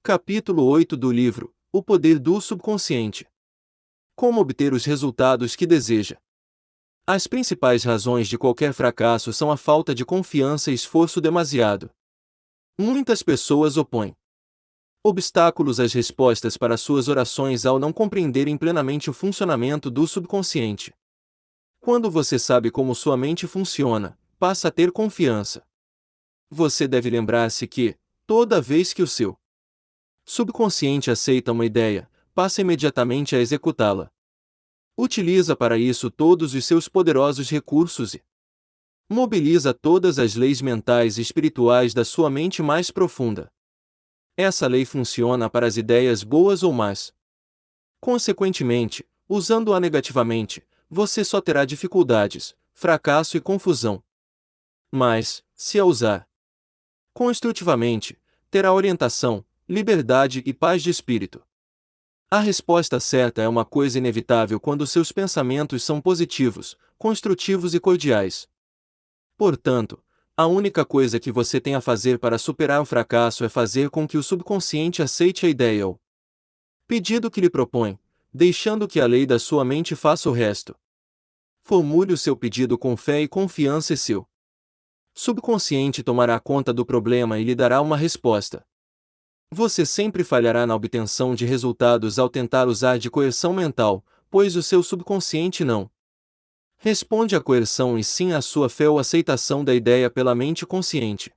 Capítulo 8 do livro O Poder do Subconsciente. Como obter os resultados que deseja. As principais razões de qualquer fracasso são a falta de confiança e esforço demasiado. Muitas pessoas opõem obstáculos às respostas para suas orações ao não compreenderem plenamente o funcionamento do subconsciente. Quando você sabe como sua mente funciona, passa a ter confiança. Você deve lembrar-se que, toda vez que o seu subconsciente aceita uma ideia, passa imediatamente a executá-la. Utiliza para isso todos os seus poderosos recursos e mobiliza todas as leis mentais e espirituais da sua mente mais profunda. Essa lei funciona para as ideias boas ou más. Consequentemente, usando-a negativamente, você só terá dificuldades, fracasso e confusão. Mas, se a usar construtivamente, terá orientação, liberdade e paz de espírito. A resposta certa é uma coisa inevitável quando seus pensamentos são positivos, construtivos e cordiais. Portanto, a única coisa que você tem a fazer para superar o fracasso é fazer com que o subconsciente aceite a ideia ou pedido que lhe propõe, deixando que a lei da sua mente faça o resto. Formule o seu pedido com fé e confiança e seu subconsciente tomará conta do problema e lhe dará uma resposta. Você sempre falhará na obtenção de resultados ao tentar usar de coerção mental, pois o seu subconsciente não responde à coerção e sim à sua fé ou aceitação da ideia pela mente consciente.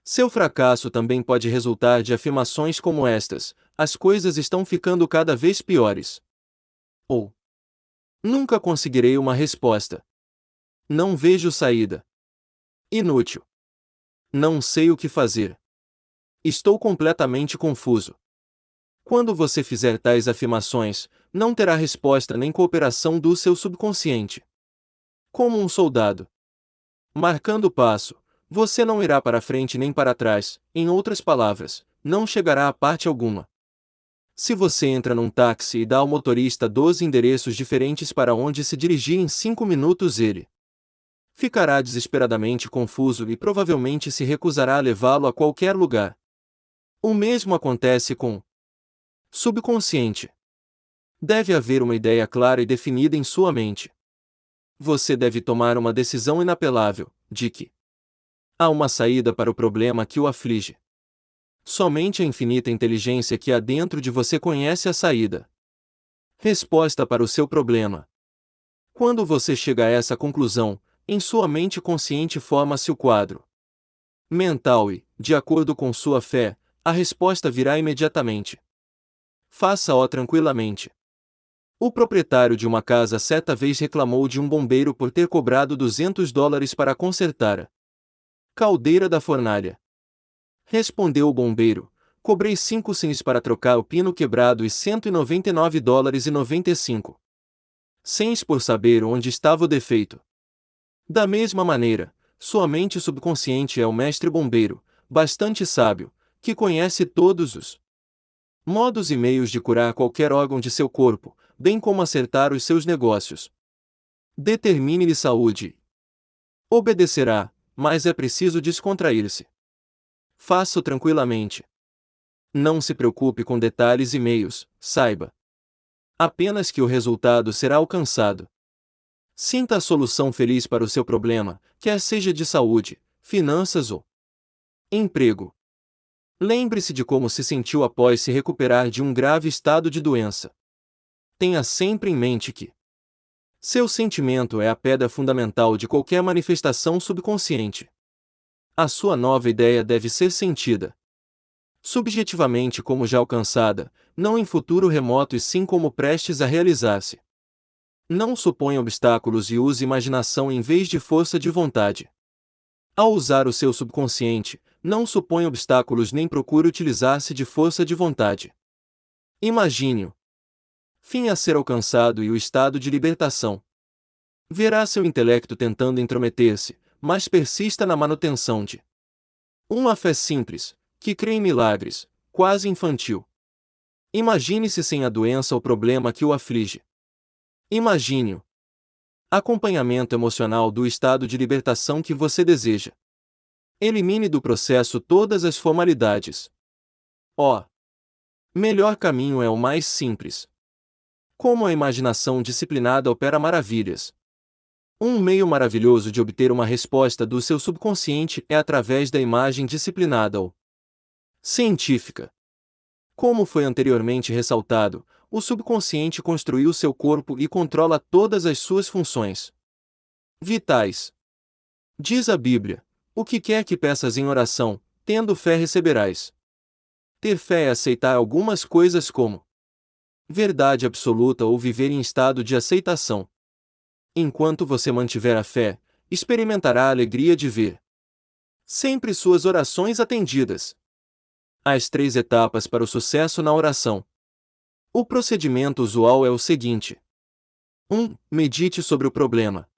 Seu fracasso também pode resultar de afirmações como estas: as coisas estão ficando cada vez piores. Ou nunca conseguirei uma resposta. Não vejo saída. Inútil. Não sei o que fazer. Estou completamente confuso. Quando você fizer tais afirmações, não terá resposta nem cooperação do seu subconsciente. Como um soldado marcando o passo, você não irá para frente nem para trás, em outras palavras, não chegará a parte alguma. Se você entra num táxi e dá ao motorista 12 endereços diferentes para onde se dirigir em 5 minutos, ele ficará desesperadamente confuso e provavelmente se recusará a levá-lo a qualquer lugar. O mesmo acontece com subconsciente. Deve haver uma ideia clara e definida em sua mente. Você deve tomar uma decisão inapelável, de que há uma saída para o problema que o aflige. Somente a infinita inteligência que há dentro de você conhece a saída. Resposta para o seu problema. Quando você chega a essa conclusão, em sua mente consciente forma-se o quadro mental e, de acordo com sua fé, a resposta virá imediatamente. Faça-o tranquilamente. O proprietário de uma casa certa vez reclamou de um bombeiro por ter cobrado $200 para consertar a caldeira da fornalha. Respondeu o bombeiro: cobrei 5 cents para trocar o pino quebrado e $199,95 por saber onde estava o defeito. Da mesma maneira, sua mente subconsciente é o mestre bombeiro, bastante sábio, que conhece todos os modos e meios de curar qualquer órgão de seu corpo, bem como acertar os seus negócios. Determine-lhe saúde. Obedecerá, mas é preciso descontrair-se. Faça-o tranquilamente. Não se preocupe com detalhes e meios, saiba apenas que o resultado será alcançado. Sinta a solução feliz para o seu problema, quer seja de saúde, finanças ou emprego. Lembre-se de como se sentiu após se recuperar de um grave estado de doença. Tenha sempre em mente que seu sentimento é a pedra fundamental de qualquer manifestação subconsciente. A sua nova ideia deve ser sentida subjetivamente como já alcançada, não em futuro remoto e sim como prestes a realizar-se. Não suponha obstáculos e use imaginação em vez de força de vontade. Ao usar o seu subconsciente, não suponha obstáculos nem procure utilizar-se de força de vontade. Imagine-o fim a ser alcançado e o estado de libertação. Verá seu intelecto tentando intrometer-se, mas persista na manutenção de uma fé simples, que crê em milagres, quase infantil. Imagine-se sem a doença ou problema que o aflige. Imagine-o acompanhamento emocional do estado de libertação que você deseja. Elimine do processo todas as formalidades. Melhor caminho é o mais simples. Como a imaginação disciplinada opera maravilhas. Um meio maravilhoso de obter uma resposta do seu subconsciente é através da imagem disciplinada ou científica. Como foi anteriormente ressaltado, o subconsciente construiu seu corpo e controla todas as suas funções vitais. Diz a Bíblia: o que quer que peças em oração, tendo fé receberás. Ter fé é aceitar algumas coisas como verdade absoluta ou viver em estado de aceitação. Enquanto você mantiver a fé, experimentará a alegria de ver sempre suas orações atendidas. As 3 etapas para o sucesso na oração. O procedimento usual é o seguinte: 1. Medite sobre o problema.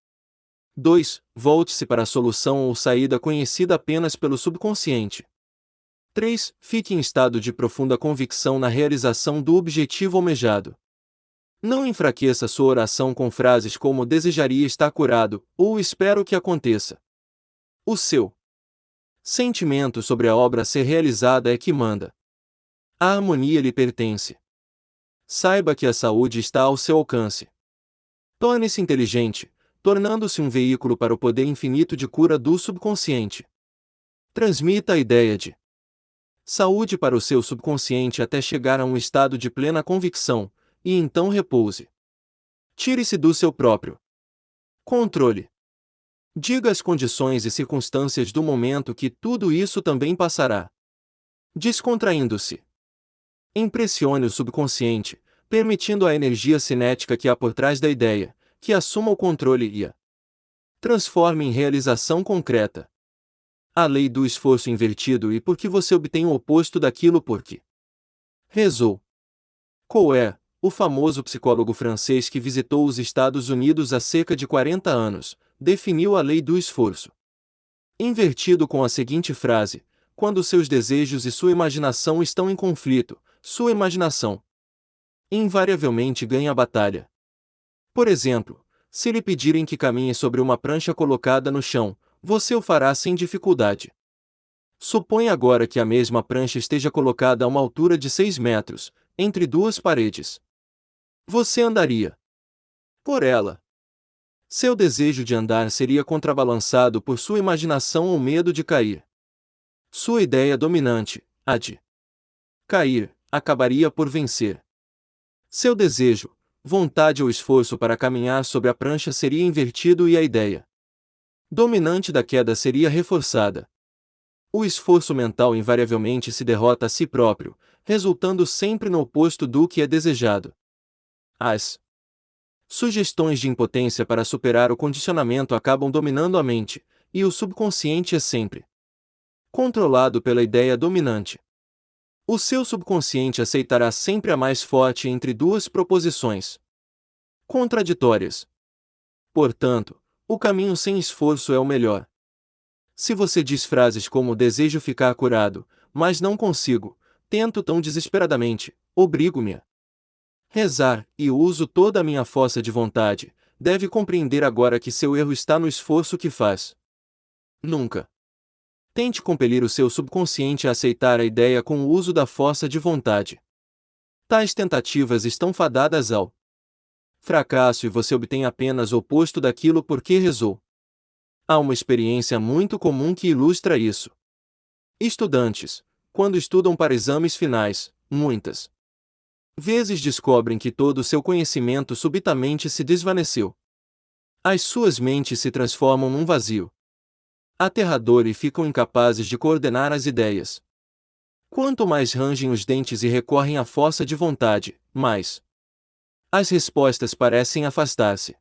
2. Volte-se para a solução ou saída conhecida apenas pelo subconsciente. 3. Fique em estado de profunda convicção na realização do objetivo almejado. Não enfraqueça sua oração com frases como desejaria estar curado ou espero que aconteça. O seu sentimento sobre a obra a ser realizada é que manda. A harmonia lhe pertence. Saiba que a saúde está ao seu alcance. Torne-se inteligente, tornando-se um veículo para o poder infinito de cura do subconsciente. Transmita a ideia de saúde para o seu subconsciente até chegar a um estado de plena convicção, e então repouse. Tire-se do seu próprio controle. Diga as condições e circunstâncias do momento que tudo isso também passará. Descontraindo-se. Impressione o subconsciente, permitindo à energia cinética que há por trás da ideia, que assuma o controle e a transforme em realização concreta. A lei do esforço invertido e por que você obtém o oposto daquilo porque rezou. Coe, o famoso psicólogo francês que visitou os Estados Unidos há cerca de 40 anos, definiu a lei do esforço invertido com a seguinte frase: quando seus desejos e sua imaginação estão em conflito, sua imaginação invariavelmente ganha a batalha. Por exemplo, se lhe pedirem que caminhe sobre uma prancha colocada no chão, você o fará sem dificuldade. Suponha agora que a mesma prancha esteja colocada a uma altura de 6 metros, entre duas paredes. Você andaria por ela. Seu desejo de andar seria contrabalançado por sua imaginação ou medo de cair. Sua ideia dominante, a de cair, acabaria por vencer. Seu desejo, vontade ou esforço para caminhar sobre a prancha seria invertido e a ideia dominante da queda seria reforçada. O esforço mental invariavelmente se derrota a si próprio, resultando sempre no oposto do que é desejado. As sugestões de impotência para superar o condicionamento acabam dominando a mente, e o subconsciente é sempre controlado pela ideia dominante. O seu subconsciente aceitará sempre a mais forte entre duas proposições contraditórias. Portanto, o caminho sem esforço é o melhor. Se você diz frases como desejo ficar curado, mas não consigo, tento tão desesperadamente, obrigo-me a rezar, e uso toda a minha força de vontade, deve compreender agora que seu erro está no esforço que faz. Nunca tente compelir o seu subconsciente a aceitar a ideia com o uso da força de vontade. Tais tentativas estão fadadas ao fracasso e você obtém apenas o oposto daquilo por que rezou. Há uma experiência muito comum que ilustra isso. Estudantes, quando estudam para exames finais, muitas vezes descobrem que todo o seu conhecimento subitamente se desvaneceu. As suas mentes se transformam num vazio aterrador e ficam incapazes de coordenar as ideias. Quanto mais rangem os dentes e recorrem à força de vontade, mais as respostas parecem afastar-se.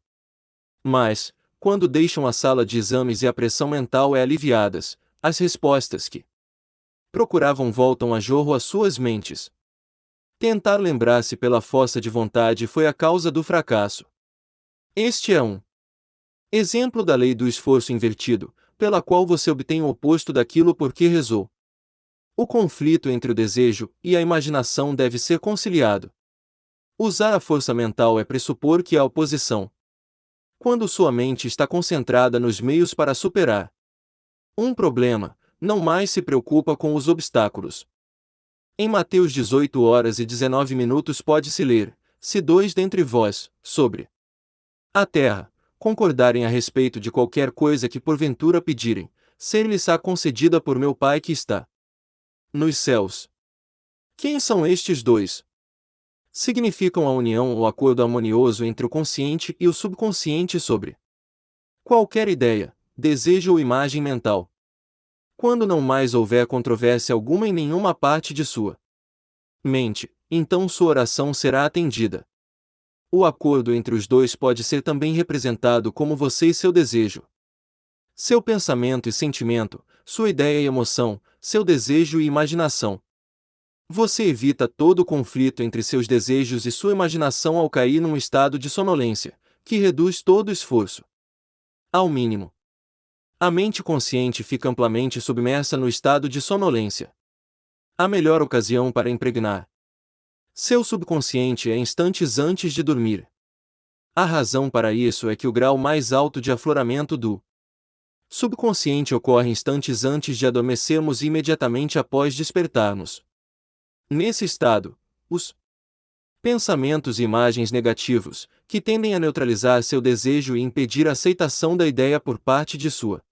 Mas, quando deixam a sala de exames e a pressão mental é aliviadas, as respostas que procuravam voltam a jorro às suas mentes. Tentar lembrar-se pela força de vontade foi a causa do fracasso. Este é um exemplo da lei do esforço invertido, pela qual você obtém o oposto daquilo por que rezou. O conflito entre o desejo e a imaginação deve ser conciliado. Usar a força mental é pressupor que há oposição. Quando sua mente está concentrada nos meios para superar um problema, não mais se preocupa com os obstáculos. Em Mateus 18h19 pode-se ler: se dois dentre vós, sobre a terra, concordarem a respeito de qualquer coisa que porventura pedirem, ser-lhes-á concedida por meu Pai que está nos céus. Quem são estes dois? Significam a união ou acordo harmonioso entre o consciente e o subconsciente sobre qualquer ideia, desejo ou imagem mental. Quando não mais houver controvérsia alguma em nenhuma parte de sua mente, então sua oração será atendida. O acordo entre os dois pode ser também representado como você e seu desejo. Seu pensamento e sentimento, sua ideia e emoção, seu desejo e imaginação. Você evita todo o conflito entre seus desejos e sua imaginação ao cair num estado de sonolência, que reduz todo o esforço ao mínimo. A mente consciente fica amplamente submersa no estado de sonolência. A melhor ocasião para impregnar seu subconsciente é instantes antes de dormir. A razão para isso é que o grau mais alto de afloramento do subconsciente ocorre instantes antes de adormecermos e imediatamente após despertarmos. Nesse estado, os pensamentos e imagens negativos, que tendem a neutralizar seu desejo e impedir a aceitação da ideia por parte de sua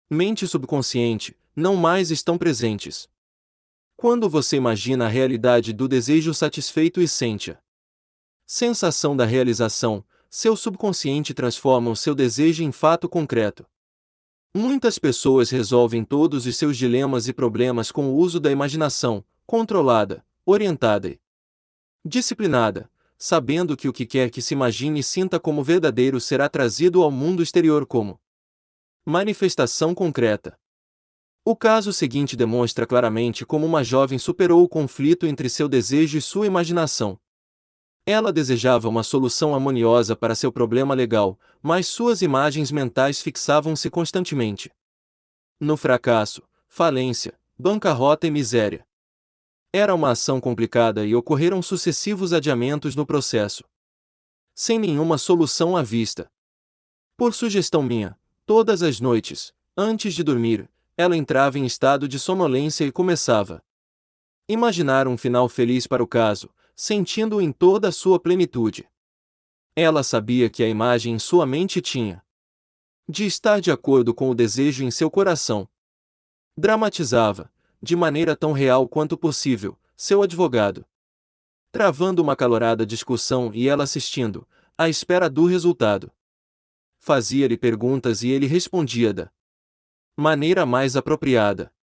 mente subconsciente, não mais estão presentes. Quando você imagina a realidade do desejo satisfeito e sente a sensação da realização, seu subconsciente transforma o seu desejo em fato concreto. Muitas pessoas resolvem todos os seus dilemas e problemas com o uso da imaginação, controlada, orientada e disciplinada, sabendo que o que quer que se imagine e sinta como verdadeiro será trazido ao mundo exterior como manifestação concreta. O caso seguinte demonstra claramente como uma jovem superou o conflito entre seu desejo e sua imaginação. Ela desejava uma solução harmoniosa para seu problema legal, mas suas imagens mentais fixavam-se constantemente no fracasso, falência, bancarrota e miséria. Era uma ação complicada e ocorreram sucessivos adiamentos no processo, sem nenhuma solução à vista. Por sugestão minha, todas as noites, antes de dormir, ela entrava em estado de sonolência e começava a imaginar um final feliz para o caso, sentindo-o em toda a sua plenitude. Ela sabia que a imagem em sua mente tinha de estar de acordo com o desejo em seu coração. Dramatizava, de maneira tão real quanto possível, seu advogado, travando uma acalorada discussão e ela assistindo, à espera do resultado. Fazia-lhe perguntas e ele respondia da maneira mais apropriada.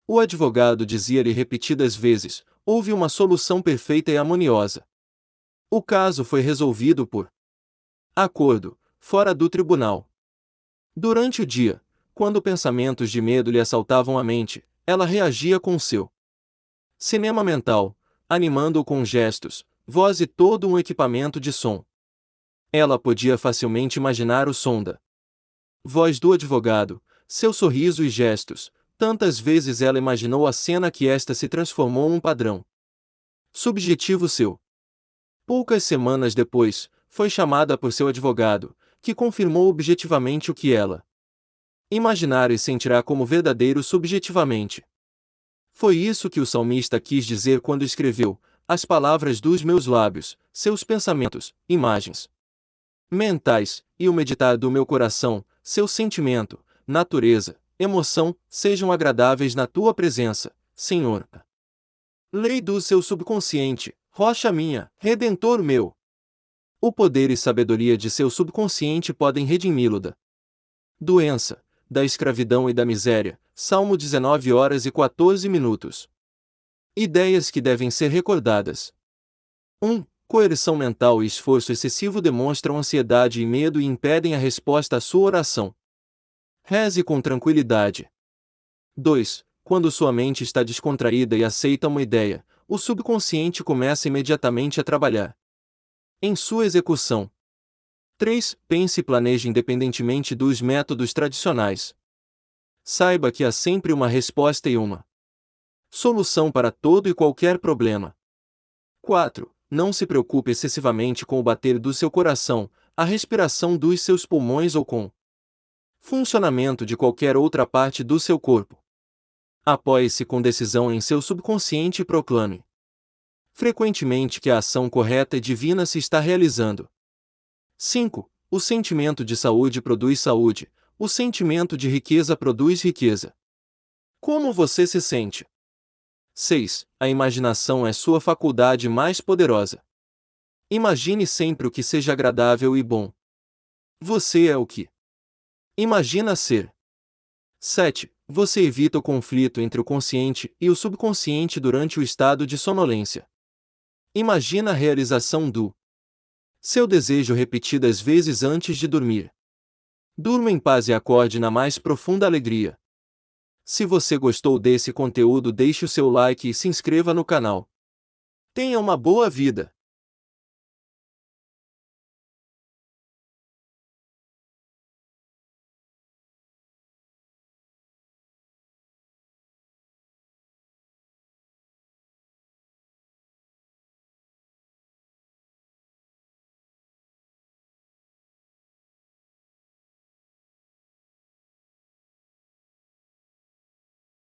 O advogado dizia-lhe repetidas vezes: houve uma solução perfeita e harmoniosa. O caso foi resolvido por acordo, fora do tribunal. Durante o dia, quando pensamentos de medo lhe assaltavam a mente, ela reagia com seu cinema mental, animando-o com gestos, voz e todo um equipamento de som. Ela podia facilmente imaginar o som da voz do advogado, seu sorriso e gestos. Tantas vezes ela imaginou a cena que esta se transformou num padrão subjetivo seu. Poucas semanas depois, foi chamada por seu advogado, que confirmou objetivamente o que ela imaginara e sentirá como verdadeiro subjetivamente. Foi isso que o salmista quis dizer quando escreveu: as palavras dos meus lábios, seus pensamentos, imagens mentais, e o meditar do meu coração, seu sentimento, natureza, emoção, sejam agradáveis na tua presença, Senhor. Lei do seu subconsciente, rocha minha, redentor meu. O poder e sabedoria de seu subconsciente podem redimi-lo da doença, da escravidão e da miséria. Salmo 19h14. Ideias que devem ser recordadas. 1. Coerção mental e esforço excessivo demonstram ansiedade e medo e impedem a resposta à sua oração. Reze com tranquilidade. 2. Quando sua mente está descontraída e aceita uma ideia, o subconsciente começa imediatamente a trabalhar em sua execução. 3. Pense e planeje independentemente dos métodos tradicionais. Saiba que há sempre uma resposta e uma solução para todo e qualquer problema. 4. Não se preocupe excessivamente com o bater do seu coração, a respiração dos seus pulmões ou com funcionamento de qualquer outra parte do seu corpo. Apoie-se com decisão em seu subconsciente e proclame frequentemente que a ação correta e divina se está realizando. 5. O sentimento de saúde produz saúde, o sentimento de riqueza produz riqueza. Como você se sente? 6. A imaginação é sua faculdade mais poderosa. Imagine sempre o que seja agradável e bom. Você é o que imagina ser. 7. Você evita o conflito entre o consciente e o subconsciente durante o estado de sonolência. Imagina a realização do seu desejo repetidas vezes antes de dormir. Durma em paz e acorde na mais profunda alegria. Se você gostou desse conteúdo, deixe o seu like e se inscreva no canal. Tenha uma boa vida!